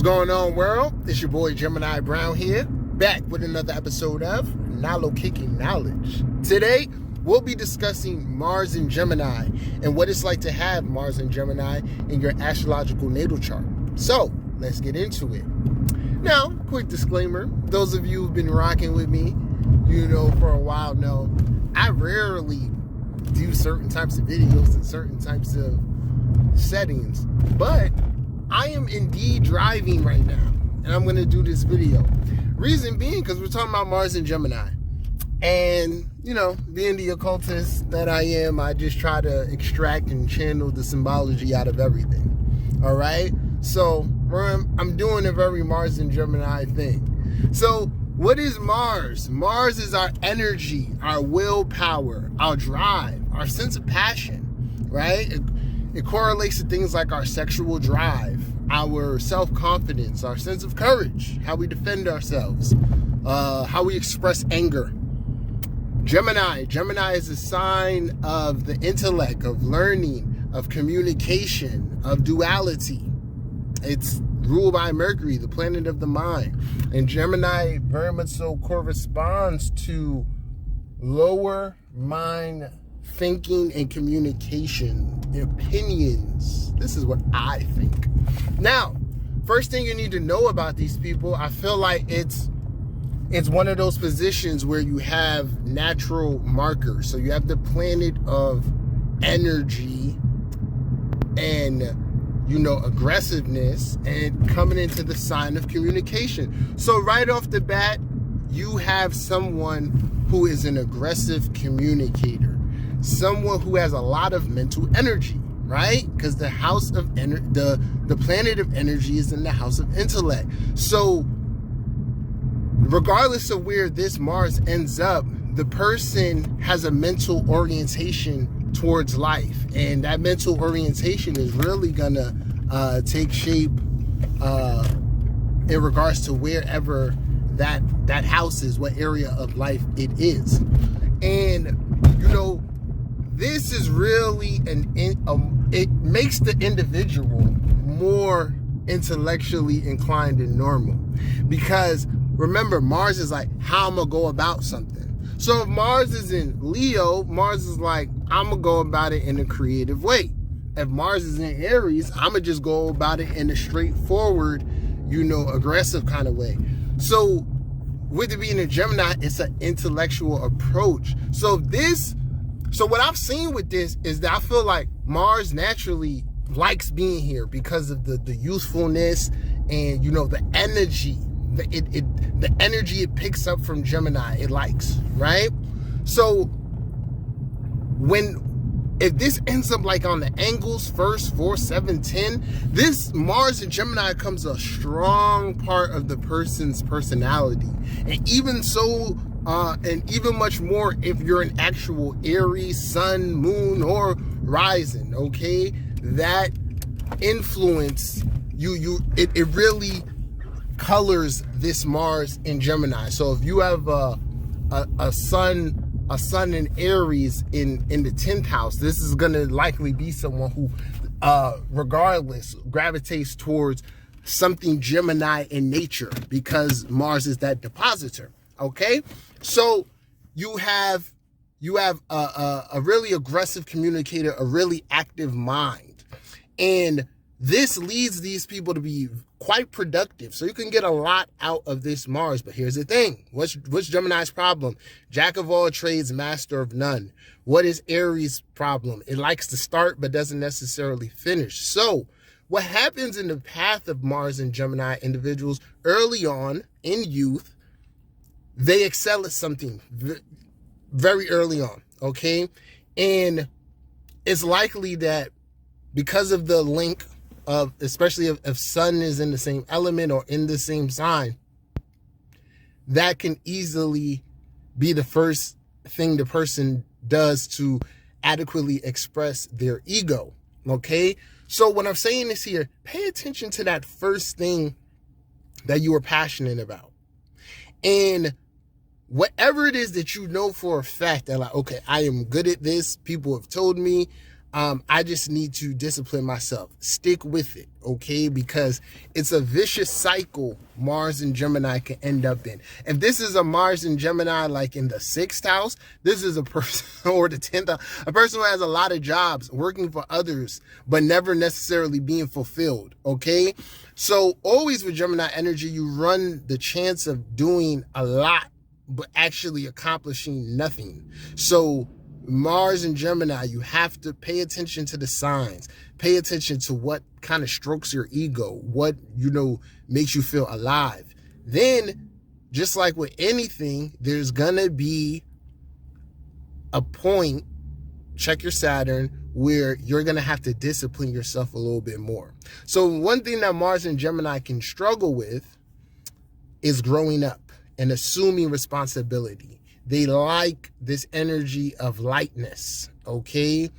What's going on, world? It's your boy Gemini Brown here, back with another episode of Nalo Kicking Knowledge. Today, we'll be discussing Mars and Gemini and what it's like to have Mars and Gemini in your astrological natal chart. So, let's get into it. Now, quick disclaimer, those of you who've been rocking with me, for a while know, I rarely do certain types of videos and certain types of settings, but I am indeed driving right now, and I'm going to do this video. Reason being, because we're talking about Mars and Gemini. And, being the occultist that I am, I just try to extract and channel the symbology out of everything. All right? So, I'm doing a very Mars and Gemini thing. So, what is Mars? Mars is our energy, our willpower, our drive, our sense of passion, right? It correlates to things like our sexual drive, our self-confidence, our sense of courage, how we defend ourselves, how we express anger. Gemini is a sign of the intellect, of learning, of communication, of duality. It's ruled by Mercury, the planet of the mind. And Gemini very much so corresponds to lower mind thinking and communication, opinions. This is what I think. Now, first thing you need to know about these people, I feel like it's one of those positions where you have natural markers. So you have the planet of energy and, aggressiveness, and coming into the sign of communication. So right off the bat, you have someone who is an aggressive communicator. Someone who has a lot of mental energy, right? Because the house of the planet of energy is in the house of intellect. So regardless of where this Mars ends up, the person has a mental orientation towards life, and that mental orientation is really gonna take shape in regards to wherever that house is, what area of life it is. And this is really it makes the individual more intellectually inclined than normal, because remember, Mars is like how I'm gonna go about something. So if Mars is in Leo, Mars is like, I'm gonna go about it in a creative way. If Mars is in Aries, I'm gonna just go about it in a straightforward, aggressive kind of way. So with it being a Gemini, it's an intellectual approach. So what I've seen with this is that I feel like Mars naturally likes being here because of the youthfulness and, the energy. The energy it picks up from Gemini, it likes, right? So if this ends up like on the angles, 1st, 4th, 7, 10, this Mars and Gemini becomes a strong part of the person's personality. And even so, and even much more if you're an actual Aries, Sun, Moon, or Rising, okay? That influence, it really colors this Mars in Gemini. So if you have a sun in Aries in the 10th house, this is going to likely be someone who regardless gravitates towards something Gemini in nature, because Mars is that depositor. Okay, so you have a really aggressive communicator, a really active mind, and this leads these people to be quite productive. So you can get a lot out of this Mars. But here's the thing. What's Gemini's problem? Jack of all trades, master of none. What is Aries' problem? It likes to start but doesn't necessarily finish. So what happens in the path of Mars and Gemini individuals early on in youth, they excel at something very early on, okay? And it's likely that because of the link of, especially if Sun is in the same element or in the same sign, that can easily be the first thing the person does to adequately express their ego, okay? So when I'm saying this here, pay attention to that first thing that you are passionate about. And whatever it is that you know for a fact that, like, okay, I am good at this, people have told me, I just need to discipline myself. Stick with it, okay? Because it's a vicious cycle Mars and Gemini can end up in. If this is a Mars and Gemini like in the 6th house, this is a person, or the 10th house, a person who has a lot of jobs, working for others, but never necessarily being fulfilled, okay? So always with Gemini energy, you run the chance of doing a lot, but actually accomplishing nothing. So Mars and Gemini, you have to pay attention to the signs. Pay attention to what kind of strokes your ego, what, makes you feel alive. Then, just like with anything, there's gonna be a point, check your Saturn, where you're gonna have to discipline yourself a little bit more. So one thing that Mars and Gemini can struggle with is growing up and assuming responsibility. They like this energy of lightness, okay?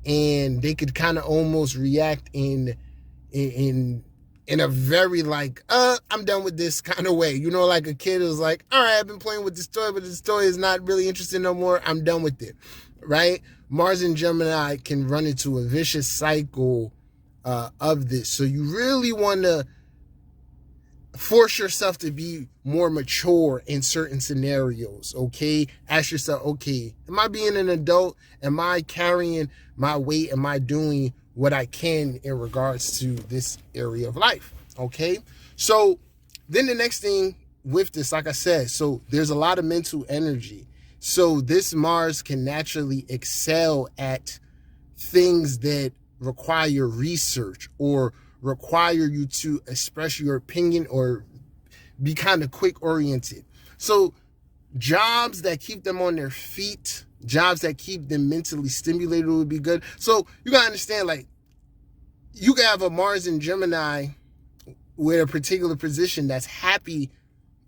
And they could kind of almost react in a very like, I'm done with this kind of way. Like a kid is like, all right, I've been playing with this toy, but this toy is not really interesting no more. I'm done with it, right? Mars and Gemini can run into a vicious cycle of this. So you really want to force yourself to be more mature in certain scenarios, okay? Ask yourself, okay, am I being an adult? Am I carrying my weight? Am I doing what I can in regards to this area of life, okay? So then the next thing with this, like I said, so there's a lot of mental energy. So this Mars can naturally excel at things that require research or require you to express your opinion or be kind of quick oriented. So jobs that keep them on their feet, jobs that keep them mentally stimulated would be good. So you gotta understand, like, you can have a Mars and Gemini with a particular position that's happy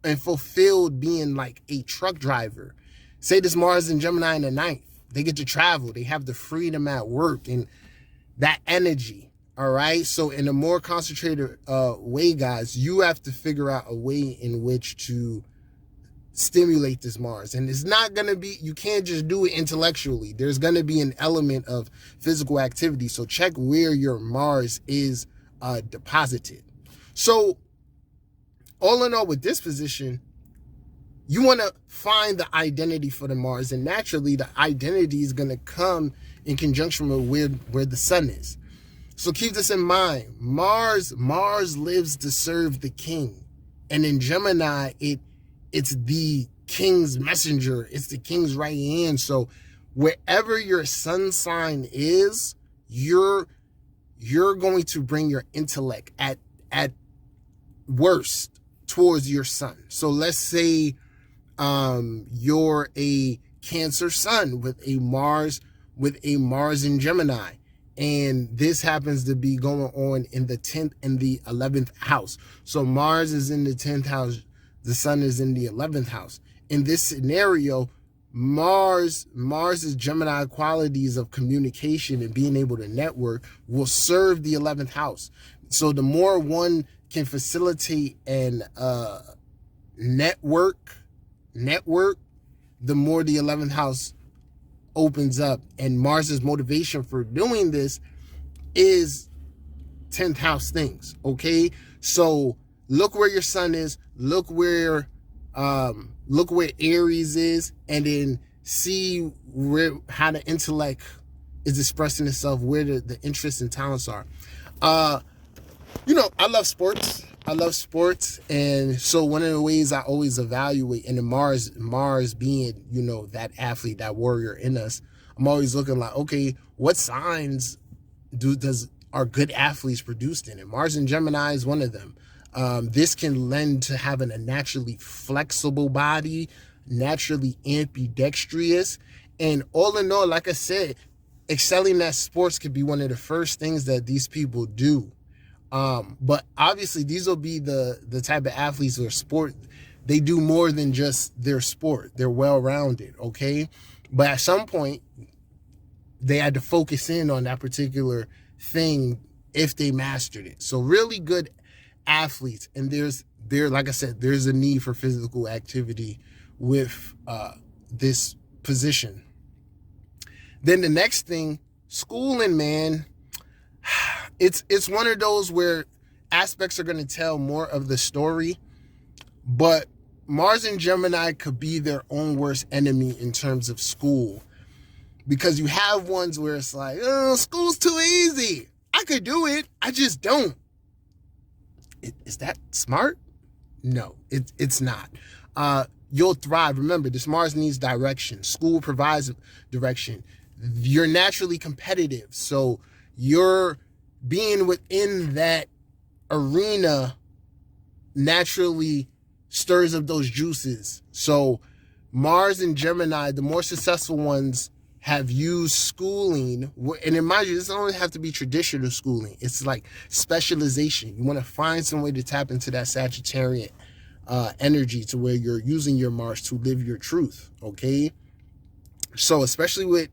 and fulfilled being like a truck driver. Say this Mars and Gemini in the 9th, they get to travel, they have the freedom at work and that energy. All right. So in a more concentrated way, guys, you have to figure out a way in which to stimulate this Mars. And it's not going to be, you can't just do it intellectually. There's going to be an element of physical activity. So check where your Mars is deposited. So all in all, with this position, you want to find the identity for the Mars. And naturally, the identity is going to come in conjunction with where the sun is. So keep this in mind. Mars lives to serve the king. And in Gemini, it's the king's messenger. It's the king's right hand. So wherever your sun sign is, you're going to bring your intellect at worst towards your sun. So let's say you're a Cancer sun with a Mars in Gemini. And this happens to be going on in the 10th and the 11th house. So Mars is in the 10th house. The sun is in the 11th house. In this scenario, Mars' Gemini qualities of communication and being able to network will serve the 11th house. So the more one can facilitate and network, the more the 11th house opens up. And Mars's motivation for doing this is 10th house things, okay? So look where your sun is, look where Aries is, and then see how the intellect is expressing itself, where the interests and talents are. I love sports. And so one of the ways I always evaluate, and the Mars being, that athlete, that warrior in us, I'm always looking like, okay, what signs are good athletes produced in it? Mars and Gemini is one of them. This can lend to having a naturally flexible body, naturally ambidextrous, and all in all, like I said, excelling at sports could be one of the first things that these people do. But obviously these will be the type of athletes or sport, they do more than just their sport. They're well-rounded, okay? But at some point, they had to focus in on that particular thing if they mastered it. So really good athletes, and like I said, there's a need for physical activity with this position. Then the next thing schooling, man, it's one of those where aspects are going to tell more of the story, but Mars and Gemini could be their own worst enemy in terms of school, because you have ones where it's like, oh, school's too easy. I could do it. I just don't. Is that smart? No, it's not. You'll thrive. Remember, this Mars needs direction. School provides direction. You're naturally competitive, so you're being within that arena naturally stirs up those juices. So Mars and Gemini, the more successful ones, have used schooling, and in mind you, it doesn't only have to be traditional schooling. It's like specialization. You want to find some way to tap into that Sagittarian energy to where you're using your Mars to live your truth, okay? So especially with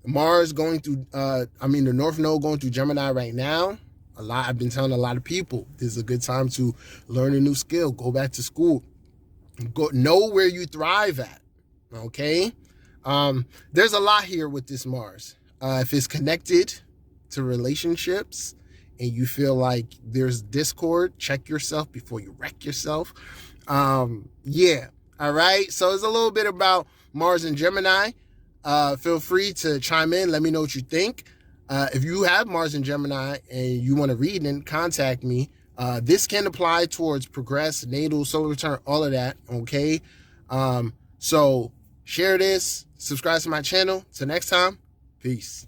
Mars going through, the North Node going through Gemini right now, I've been telling a lot of people, this is a good time to learn a new skill, go back to school, know where you thrive at, okay? There's a lot here with this Mars. If it's connected to relationships and you feel like there's discord, check yourself before you wreck yourself. Yeah. All right. So it's a little bit about Mars and Gemini. Feel free to chime in. Let me know what you think. If you have Mars and Gemini and you want to read, then contact me. This can apply towards progress, natal, solar return, all of that. Okay. So share this, subscribe to my channel. Till next time, peace.